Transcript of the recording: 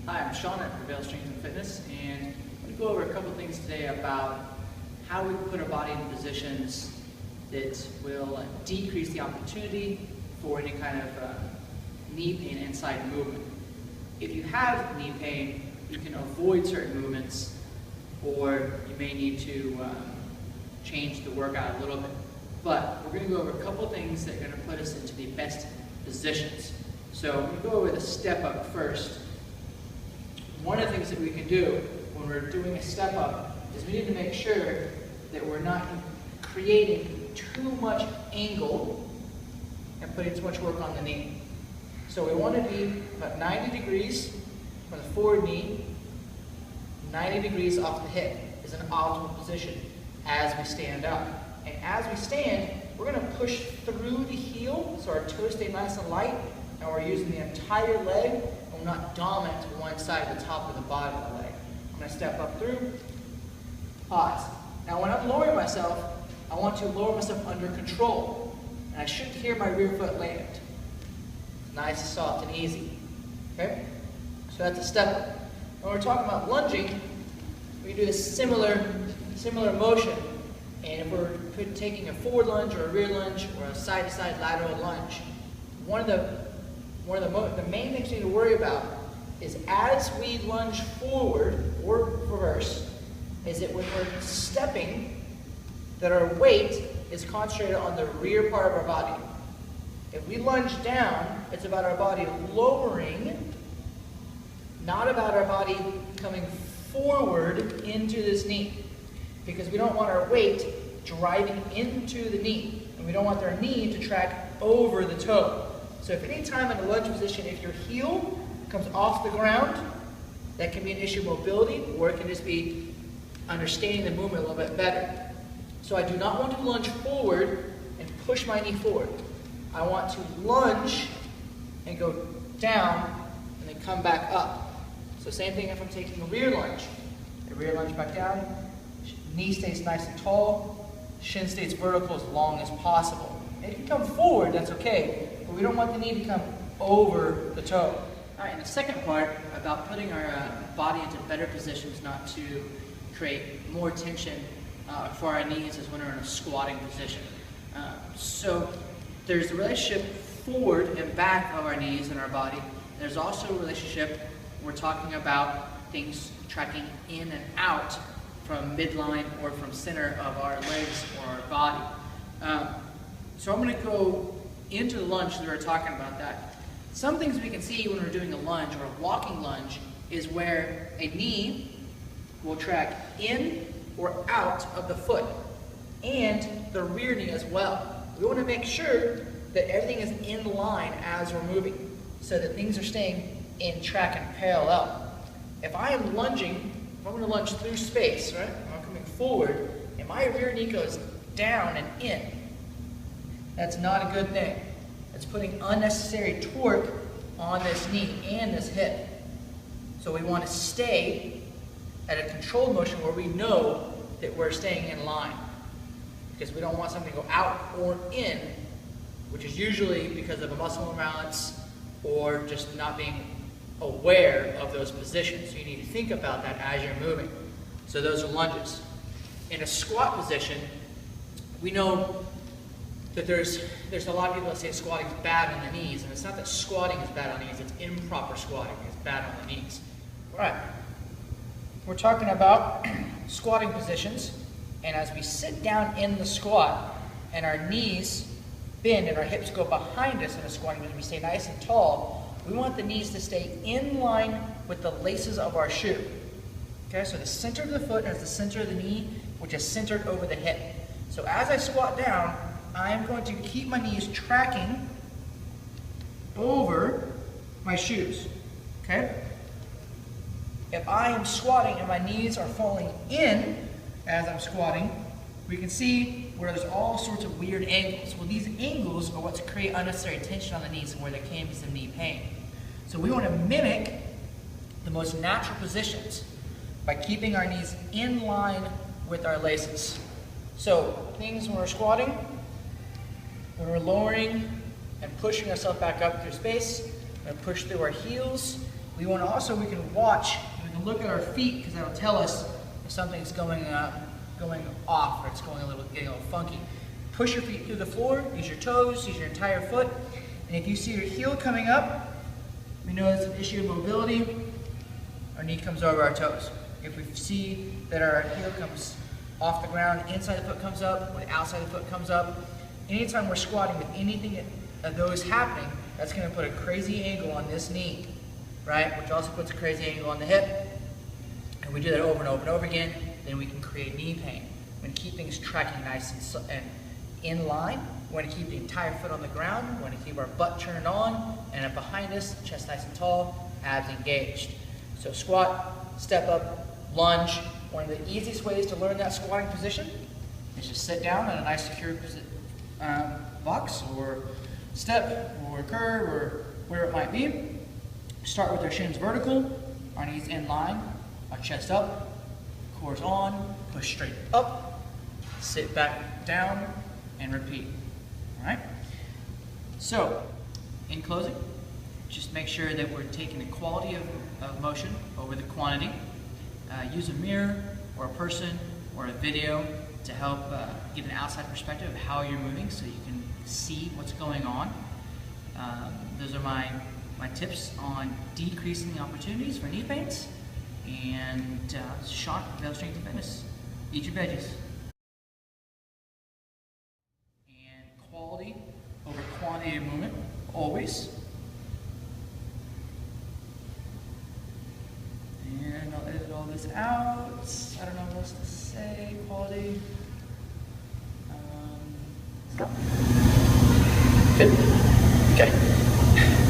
Hi, I'm Sean at Prevail Strength and Fitness, and I'm going to go over a couple things today about how we put our body in positions that will decrease the opportunity for any kind of knee pain and side movement. If you have knee pain, you can avoid certain movements, or you may need to change the workout a little bit. But we're going to go over a couple things that are going to put us into the best positions. So I'm going to go over the step up first. One of the things that we can do when we're doing a step up is we need to make sure that we're not creating too much angle and putting too much work on the knee. So we want to be about 90 degrees from the forward knee, 90 degrees off the hip is an optimal position as we stand up. And as we stand, we're going to push through the heel so our toes stay nice and light, and we're using the entire leg, and we're not dominant to one side of the top of the bottom of the leg. I'm going to step up through, pause. Now when I'm lowering myself, I want to lower myself under control, and I should hear my rear foot land. Nice, soft, and easy. Okay? So that's a step up. When we're talking about lunging, we do a similar motion. And if we're taking a forward lunge or a rear lunge or a side-to-side lateral lunge, one of the main things we need to worry about is as we lunge forward or reverse, is that when we're stepping, that our weight is concentrated on the rear part of our body. If we lunge down, it's about our body lowering, not about our body coming forward into this knee. Because we don't want our weight driving into the knee, and we don't want our knee to track over the toe. So if any time in a lunge position, if your heel comes off the ground, that can be an issue of mobility, or it can just be understanding the movement a little bit better. So I do not want to lunge forward and push my knee forward. I want to lunge and go down and then come back up. So same thing if I'm taking a rear lunge. A rear lunge back down. Knee stays nice and tall, shin stays vertical as long as possible. It can come forward, that's okay, but we don't want the knee to come over the toe. All right, and the second part about putting our body into better positions not to create more tension for our knees is when we're in a squatting position. So there's the relationship forward and back of our knees and our body. There's also a relationship, we're talking about things tracking in and out from midline or from center of our legs or our body. So I'm going to go into the lunge as we were talking about that. Some things we can see when we're doing a lunge or a walking lunge is where a knee will track in or out of the foot and the rear knee as well. We want to make sure that everything is in line as we're moving so that things are staying in track and parallel. If I am lunging, if I'm going to lunge through space, right? I'm coming forward, and my rear knee goes down and in. That's not a good thing. It's putting unnecessary torque on this knee and this hip. So we want to stay at a controlled motion where we know that we're staying in line. Because we don't want something to go out or in, which is usually because of a muscle imbalance or just not being aware of those positions. So you need to think about that as you're moving. So those are lunges. In a squat position, we know that there's a lot of people that say squatting is bad on the knees, and it's not that squatting is bad on the knees, it's improper squatting is bad on the knees. All right, we're talking about squatting positions, and as we sit down in the squat and our knees bend and our hips go behind us in a squatting position, we stay nice and tall. We want the knees to stay in line with the laces of our shoe. Okay, so the center of the foot is the center of the knee, which is centered over the hip. So as I squat down, I'm going to keep my knees tracking over my shoes. Okay? If I am squatting and my knees are falling in as I'm squatting, we can see where there's all sorts of weird angles. Well, these angles are what create unnecessary tension on the knees and where there can be some knee pain. So we want to mimic the most natural positions by keeping our knees in line with our laces. So things when we're squatting, when we're lowering and pushing ourselves back up through space, we're going to push through our heels We can watch, we can look at our feet because that'll tell us if something's going off or it's getting a little funky. Push your feet through the floor, use your toes, use your entire foot. And if you see your heel coming up, we know it's an issue of mobility. Our knee comes over our toes. If we see that our heel comes off the ground, inside the foot comes up, when outside the foot comes up, anytime we're squatting with anything of those happening, that's going to put a crazy angle on this knee, right? Which also puts a crazy angle on the hip. And we do that over and over and over again, then we can create knee pain. We're going to keep things tracking nice and in line. We're going to keep the entire foot on the ground. We're going to keep our butt turned on, and up behind us, chest nice and tall, abs engaged. So squat, step up, lunge. One of the easiest ways to learn that squatting position is just sit down in a nice secure box or step or curve or whatever it might be. Start with our shins vertical, our knees in line, our chest up, core's on, push straight up, sit back down, and repeat. All right? So, in closing, just make sure that we're taking the quality of motion over the quantity. Use a mirror or a person or a video to help give an outside perspective of how you're moving so you can see what's going on. Those are my tips on decreasing the opportunities for knee pains. And Sean, Prevail Strength and Fitness. Eat your veggies. And quality over quantity of movement, always. And I'll edit all this out. I don't know what else to say. Quality. Stop. Good. Okay.